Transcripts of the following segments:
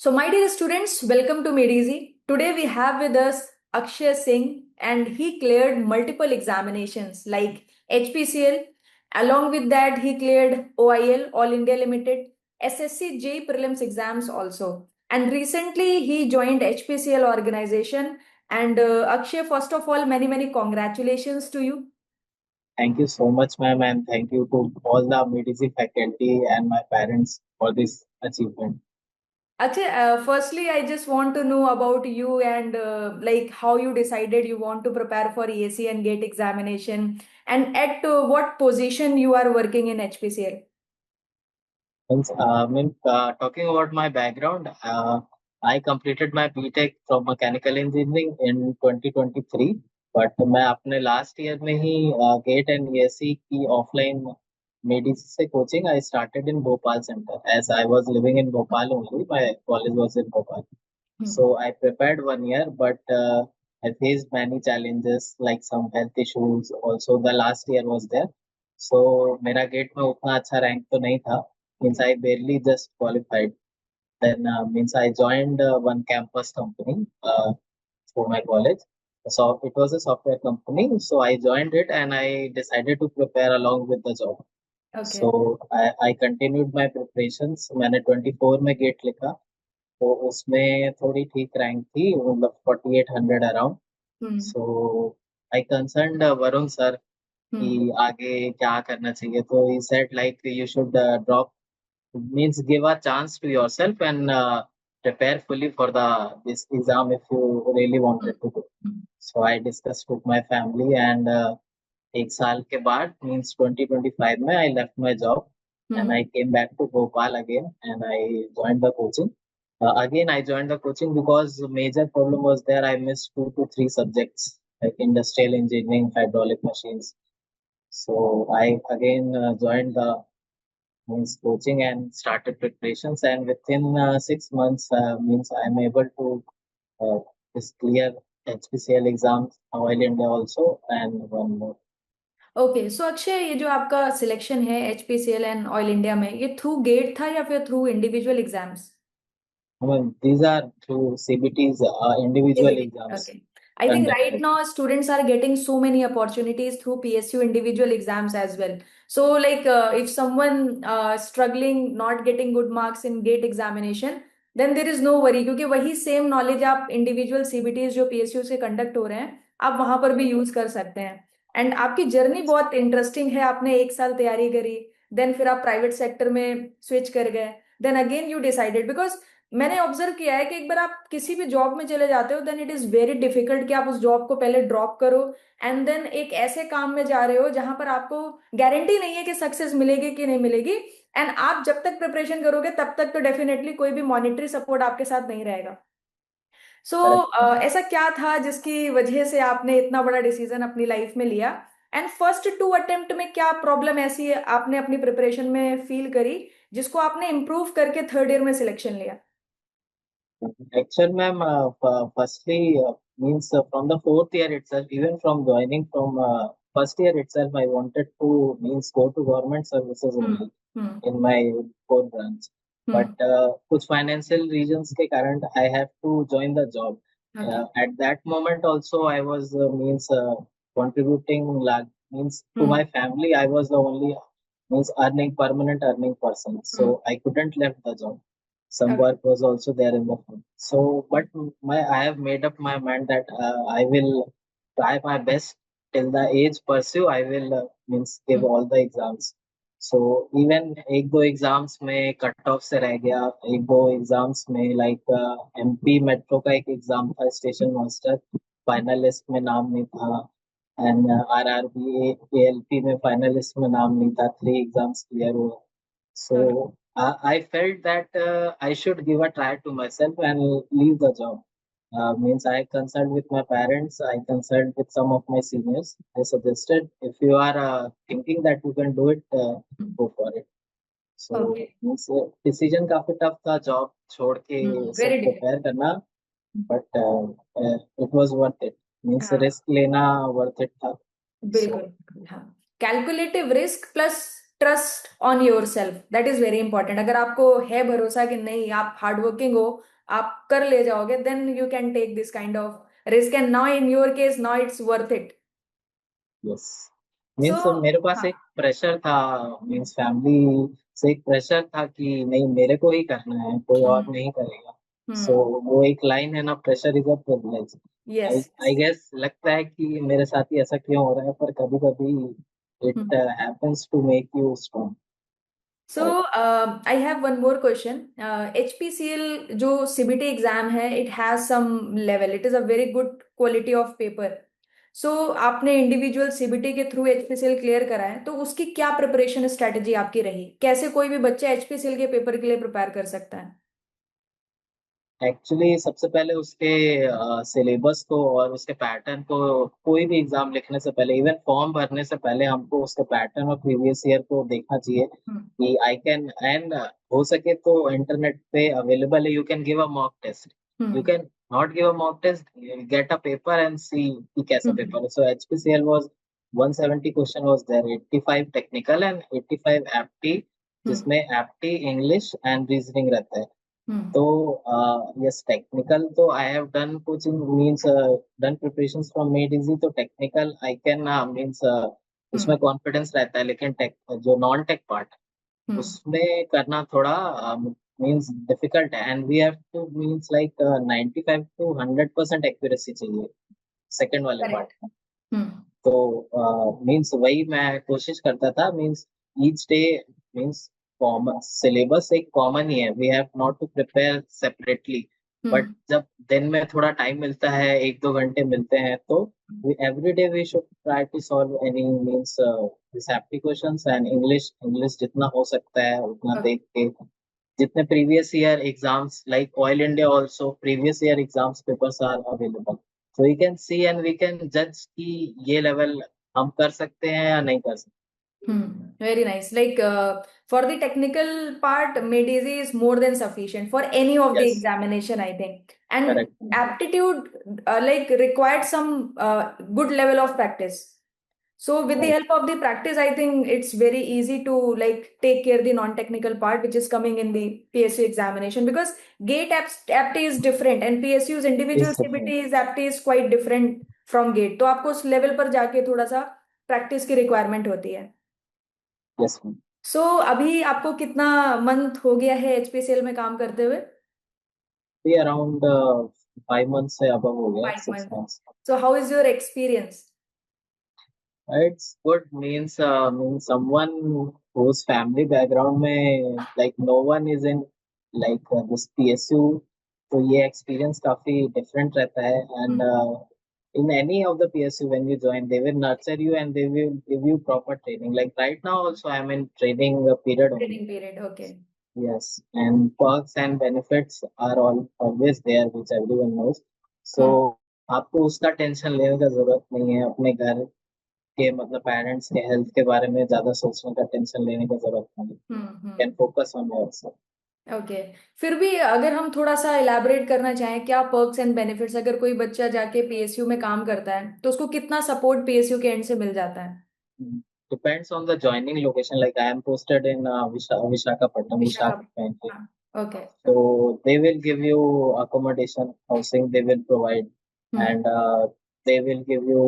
So, my dear students, welcome to MedEasy. Today we have with us Akshay Singh, and he cleared multiple examinations like HPCL. Along with that, he cleared OIL, All India Limited, SSC J prelims exams also. And recently, he joined HPCL organization. And Akshay, first of all, many congratulations to you. Thank you so much, ma'am, and thank you to all the medicine faculty and my parents for this achievement. Akshay, firstly, I just want to know about you and like how you decided you want to prepare for EAC and GATE examination, and at what position you are working in HPCL. Talking about my background, I completed my BTech from mechanical engineering in 2023, but मैं अपने last year में ही GATE and ESC की offline medicine से coaching I started in Bhopal center as I was living in Bhopal only. My college was in Bhopal. Hmm. So I prepared 1 year, but I faced many challenges like some health issues. Also, the last year was there. So मेरा gate में उतना अच्छा rank तो नहीं था. Means I barely just qualified. Then means I joined one campus company for my college. So it was a software company. So I joined it and I decided to prepare along with the job. Okay. So I continued my preparations. मैंने 24 में gate लिखा. तो उसमें थोड़ी ठीक rank थी मतलब 4800 around. Hmm. सो आई concerned Varun sir कि Hmm. आगे क्या करना चाहिए. तो he said like you should drop means give a chance to yourself and prepare fully for the this exam if you really wanted to do. Hmm. So I discussed with my family and एक साल के बाद means 2025 में I left my job and Hmm. I came back to Bhopal again and I joined the coaching. Again, I joined the coaching because the major problem was there. I missed 2 to 3 subjects like industrial engineering, hydraulic machines. So I again joined the means coaching and started preparations. And within 6 months, means I'm able to uh, just clear HPCL exams, Oil India also, and one more. Okay, so Akshay, ये जो आपका selection है HPCL and oil India में, ये through gate था या फिर through individual exams? I mean, these are through CBTs, individual CBT. exams Okay. I think right conducted. now students are getting so many opportunities through PSU individual exams as well. So, like, if someone struggling, not getting good marks in GATE examination, then there is no worry, क्योंकि वही same knowledge आप individual CBTs जो PSU से conduct हो रहे हैं, आप वहां पर भी यूज कर सकते हैं. एंड आपकी जर्नी बहुत इंटरेस्टिंग है. आपने एक साल तैयारी करी, देन फिर आप प्राइवेट सेक्टर में स्विच कर गए, then again you decided, because मैंने ऑब्जर्व किया है कि एक बार आप किसी भी जॉब में चले जाते हो, then it is very difficult कि आप उस जॉब को पहले ड्रॉप करो एंड देन एक ऐसे काम में जा रहे हो जहां पर आपको गारंटी नहीं है कि सक्सेस मिलेगी कि नहीं मिलेगी. एंड आप जब तक प्रिपरेशन करोगे तब तक तो डेफिनेटली कोई भी मॉनेटरी सपोर्ट आपके साथ नहीं रहेगा. सो Correct. ऐसा क्या था जिसकी वजह से आपने इतना बड़ा डिसीजन अपनी लाइफ में लिया? एंड फर्स्ट 2 अटेम्प्ट में क्या प्रॉब्लम ऐसी आपने अपनी प्रिपरेशन में फील करी जिसको आपने इम्प्रूव करके थर्ड ईयर में सिलेक्शन लिया? Actually, ma'am, firstly, means from the fourth year itself, even from joining from first year itself, I wanted to means go to government services hmm. only hmm. in my core branch. But हम्म. कुछ financial reasons के कारण I have to join the job. Okay. At that moment also, I was means contributing like means to hmm. my family. I was the only means earning permanent earning person, hmm. so I couldn't left the job. Some okay. work was also there in the firm. So, but I have made up my mind that I will try my best till the age pursue. I will means give hmm. all the exams. So even एक दो exams में cut off से रह गया. एक दो exams में like MP metro का एक एग्जाम था स्टेशन मास्टर, फाइनल लिस्ट में नाम नहीं था. एंड RRB ALP में फाइनल लिस्ट में नाम नहीं था. 3 एग्जाम्स क्लियर हुए. So okay. I felt that I should give a try to myself and leave the job. Means I consulted with my parents, I consulted with some of my seniors. They suggested if you are thinking that you can do it, go for it. So okay. means decision काफी tough था job छोड़ के सब very prepare difficult. करना, but it was worth it. Means हाँ, risk लेना worth it था. बिल्कुल. So हाँ, calculative risk plus trust on your self, that is very important. अगर आपको है भरोसा कि नहीं, आप हार्ड वर्किंग हो, आप कर ले जाओगे, then you can take this kind of risk, and now in your case now it's worth it. Yes, So means मेरे पास हाँ. एक प्रेशर था, मीन्स फैमिली से एक प्रेशर था कि नहीं मेरे को ही करना है, कोई और हम्म. नहीं करेगा। सो हम्म. वो एक लाइन है ना, pressure is a privilege. I Yes. I guess लगता है कि मेरे साथ ही ऐसा क्यों हो रहा है, पर कभी कभी it happens to make you strong. So I have one more question. HPCL जो CBT exam है, it has some level. It is a very good quality of paper. So आपने इंडिविजुअल CBT के थ्रू HPCL क्लियर करा है, तो उसकी क्या preparation strategy आपकी रही? कैसे कोई भी बच्चा HPCL के पेपर के लिए प्रिपेयर कर सकता है? एक्चुअली सबसे पहले उसके सिलेबस को और उसके पैटर्न को, कोई भी एग्जाम लिखने से पहले, इवन फॉर्म भरने से पहले हमको उसके पैटर्न और प्रीवियस ईयर को देखना चाहिए हम्म. कि आई कैन एंड हो सके तो इंटरनेट पे अवेलेबल है, you can give a mock test, you hmm. Can not give a mock test, get a paper and see कि कैसा पेपर हम्म. है। So HPCL was 170 question was there, 85 technical and 85 apti, hmm. जिसमें apti English and reasoning रहता है। हम्म. तो yes, technical तो I have done coaching, means done preparations from made easy, तो technical I can means उसमें हम्म. Confidence रहता है, लेकिन टेक जो नॉन टेक पार्ट हम्म. उसमें करना थोड़ा मींस डिफिकल्ट है, and we have to means like 95 to 100% accuracy चाहिए सेकंड वाले पार्ट करेक्ट. में। हम्म. तो मींस वही मैं कोशिश करता था, means each day, means common syllabus एक कॉमन ही है, we have not to prepare separately. But hmm. जब दिन में थोड़ा टाइम मिलता है, 1-2 घंटे मिलते हैं, तो every day we should try to solve any means this apti questions, and English English जितना हो सकता है उतना ओके. देख के, जितने previous year exams like oil India also previous year exams papers are available, so we can see and we can judge कि ये लेवल हम कर सकते हैं या नहीं कर सकते। Very nice. Like for the technical part, MADESI is more than sufficient for any of the Yes, examination, I think. And correct. aptitude like required some good level of practice. So with the Right. help of the practice, I think it's very easy to like take care the non-technical part which is coming in the PSU examination, because GATE apti is different and PSU's individual Is CBT different. is apti is quite different from GATE. तो आपको उस level पर जाके थोड़ा सा practice की requirement होती है. Yes, ma'am. सो अभी आपको कितना मंथ हो गया है HPCL में काम करते हुए? ये अराउंड 5 months से above हो गया, 5 months. 6 months। So how is your experience? It's good, means someone whose family background में like no one is in like this PSU, तो ये experience काफी different रहता है, and in any of the PSU when you join they will nurture you and they will give you proper training, like right now also I'm in training period only। Training period, okay. Yes, and perks and benefits are all always there, which everyone knows। So हम्म. आपको उसका tension लेने का जरूरत नहीं है, अपने घर के मतलब पेरेंट्स के हेल्थ के बारे में ज्यादा सोचने का, टेंशन लेने का जरूरत नहीं। Hmm. Can focus on yourself. Okay. फिर भी अगर हम थोड़ा सा इलाबरेट करना चाहें, क्या पर्क्स एंड बेनिफिट्स, अगर कोई बच्चा जाके PSU में काम करता है तो उसको कितना सपोर्ट PSU के एंड से मिल जाता है? Depends on the joining location, like I am posted in Visakhapatnam, Visakhapatnam. Visakhapatnam। हाँ. Okay. So they will give you accommodation, housing they will provide, hmm. and they will give you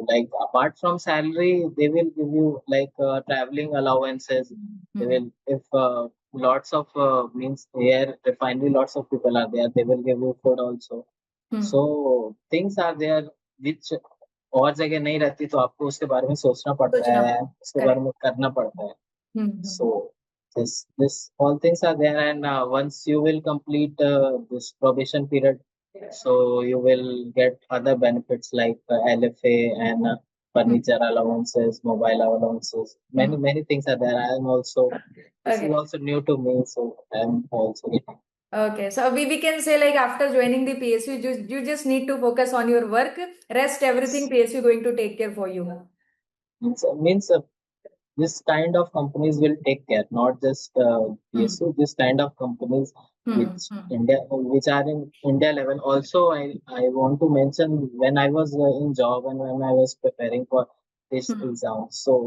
like apart from salary, they will give you like traveling allowances. They hmm. will, if lots of means here refinery, lots of people are there, they will give you food also। Hmm. So things are there which और जगह नहीं रहती, तो आपको उसके बारे में सोचना पड़ता सोचना है, पड़ेगा. उसके बारे करेक्ट. में करना पड़ता है। हम्म. So this all things are there, and once you will complete this probation period, so you will get other benefits like LFA and hmm. furniture allowances, mobile allowances. Many hmm. many things are there. I am also, this is Okay. also new to me, so I am also getting. Okay, so we can say like after joining the PSU, you just need to focus on your work. Rest everything PSU going to take care for you. Means this kind of companies will take care, not just Hmm. PSU. This kind of companies Hmm. which Hmm. which are in India level. Also, I want to mention when I was in job and when I was preparing for this Hmm. exam. So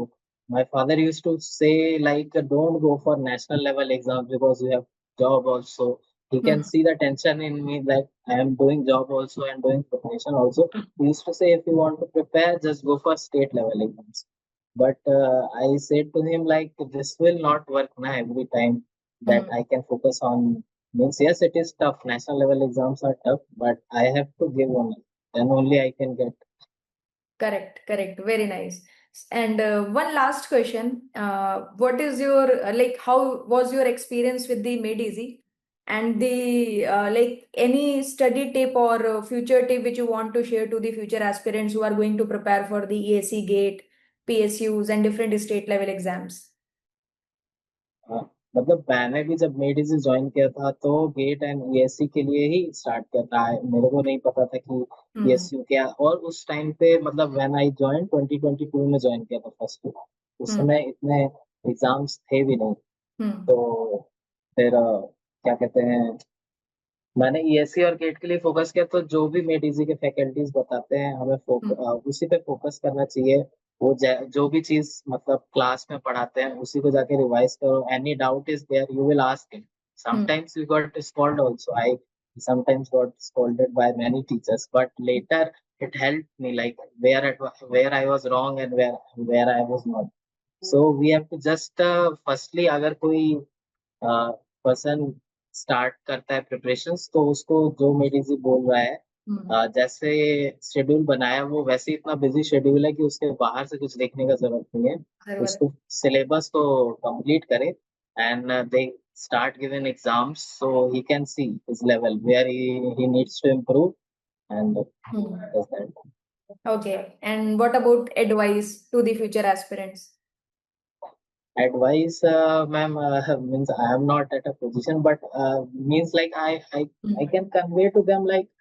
my father used to say like don't go for national level exams because you have job also. he can see the tension in me that I am doing job also and doing preparation also. He used to say, if you want to prepare, just go for state level exams. But I said to him like, this will not work now every time that I can focus on. Means yes, it is tough. National level exams are tough, but I have to give on it. Then only I can get. Correct, correct. Very nice. And one last question. What is your like? How was your experience with the Made Easy? And the like any study tip or future tip which you want to share to the future aspirants who are going to prepare for the ESC GATE, PSUs, and different state level exams? हाँ, मतलब मैंने भी जब मेडिस join किया था तो gate and ESC के लिए ही स्टार्ट किया था। मेरे को नहीं पता था कि Hmm. ईएसयू क्या। और उस टाइम पे मतलब व्हेन आई ज्वाइन 2022 में ज्वाइन किया था फर्स्ट ईयर। उस Hmm. समय इतने एग्जाम्स थे भी नहीं। Hmm. तो फिर क्या कहते हैं, मैंने ईएससी और गेट के लिए फोकस किया। तो जो भी मेडिजी के फैकल्टीज बताते हैं हमें उसी पे फोकस करना चाहिए। वो जो भी चीज मतलब क्लास में पढ़ाते हैं उसी को जाके रिवाइज करो। Any doubt is there you will ask him. Sometimes we got scold also. I sometimes got scolded by many teachers, but later it helped me like where I was wrong and where I was not. So we have to just firstly अगर कोई person start करता है preparations तो उसको जो मेडी जी बोल रहा है Hmm. जैसे शेड्यूल बनाया वो वैसे इतना बिजी शेड्यूल है कि उसके बाहर से कुछ देखने का जरूरत नहीं है। बरोबर. उसको सिलेबस को कंप्लीट करे and they start giving exams so he can see his level where he needs to improve and Hmm. That. Okay. And what about advice to the future aspirants? Advice, ma'am, means I am not at a position, but means like I can convey to them like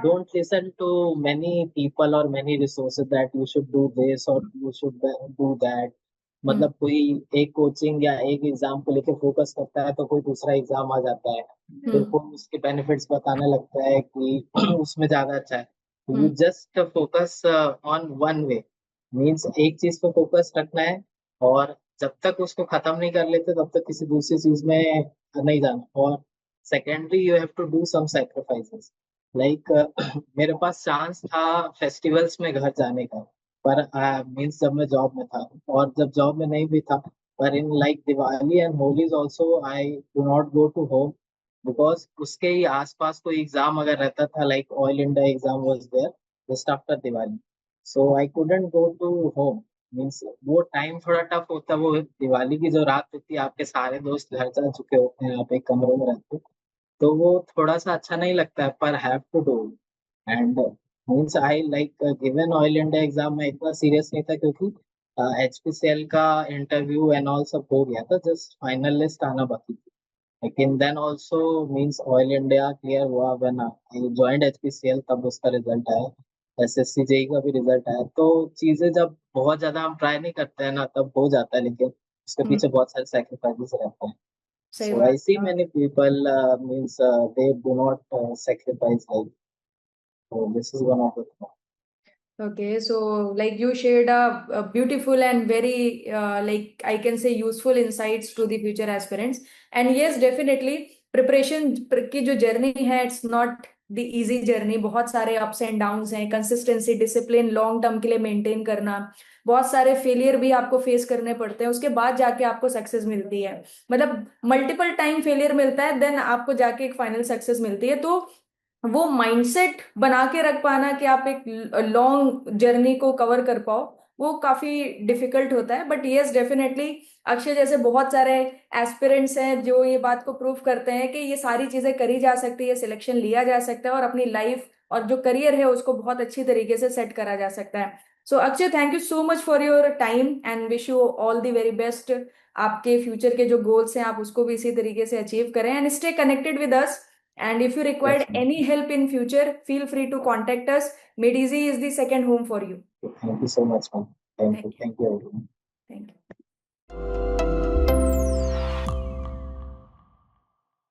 don't listen to many people or many resources that you should do this or you should do that. Hmm. मतलब कोई एक coaching या एक exam को लेके focus करता है तो कोई दूसरा एग्जाम आ जाता है। फिर Hmm. कोई उसके बेनिफिट्स बताने लगता है कि उसमें ज्यादा अच्छा है। You Hmm. Just focus on one way. Means एक चीज पे फोकस रखना है और जब तक उसको खत्म नहीं कर लेते तब तक किसी दूसरी चीज में नहीं जाना। और secondly you have to do some sacrifices like मेरे पास चांस था फेस्टिवल्स में घर जाने का, पर मीन्स जब मैं जॉब में था और जब जॉब में नहीं भी था, पर in like Diwali and Holis also I do not go to home because उसके ही आसपास कोई एग्जाम अगर रहता था like oil India exam was there just after Diwali, so I couldn't go to home. Means वो टाइम थोड़ा टफ होता है। वो दिवाली की जो रात होती है आपके सारे दोस्त घर जा चुके होते हैं, आप एक कमरे में रहते हो, तो वो थोड़ा सा अच्छा नहीं लगता है, पर have to do. And means I like given Oil India exam में इतना सीरियस नहीं था क्योंकि एचपीसीएल का इंटरव्यू एंड ऑल सब हो गया था, जस्ट फाइनल लिस्ट आना बाकी थी। लेकिन then also means Oil India clear हुआ व्हेन आई ज्वाइंड एचपीसीएल, तब उसका रिजल्ट आया। एसएससी जेई का भी रिजल्ट आया। तो चीजें जब बहुत ज्यादा हम ट्राई नहीं करते हैं ना तब हो जाता है, लेकिन उसके Hmm. पीछे बहुत सारे सैक्रिफाइसेस रहते हैं। सही सो बात. I see many people means they do not sacrifice like, so this is one of the things. Okay, so like you shared a beautiful and very like I can say useful insights to the future aspirants. And yes, definitely preparation की जो journey है, it's not the easy journey. बहुत सारे ups and downs हैं, consistency, discipline, long term के लिए maintain करना, बहुत सारे फेलियर भी आपको फेस करने पड़ते हैं, उसके बाद जाके आपको सक्सेस मिलती है. मतलब मल्टीपल टाइम फेलियर मिलता है, देन आपको जाके एक फाइनल सक्सेस मिलती है. तो वो माइंडसेट बना के रख पाना कि आप एक लॉन्ग जर्नी को कवर कर पाओ, वो काफी डिफिकल्ट होता है. बट यस, डेफिनेटली अक्षय जैसे बहुत सारे एस्पिरेंट्स हैं जो ये बात को प्रूव करते हैं कि ये सारी चीजें करी जा सकती है, सिलेक्शन लिया जा सकता है और अपनी लाइफ और जो करियर है उसको बहुत अच्छी तरीके से सेट करा जा सकता है. So Akshay, thank you so much for your time and wish you all the very best. आपके फ्यूचर के जो गोल्स हैं आप उसको भी इसी तरीके से अचीव करें and stay connected with us. And if you required Yes, ma'am. any help in future, feel free to contact us. Medizi is the second home for you. Thank you so much, ma'am. Thank you. Thank you. Thank you everyone. Thank you.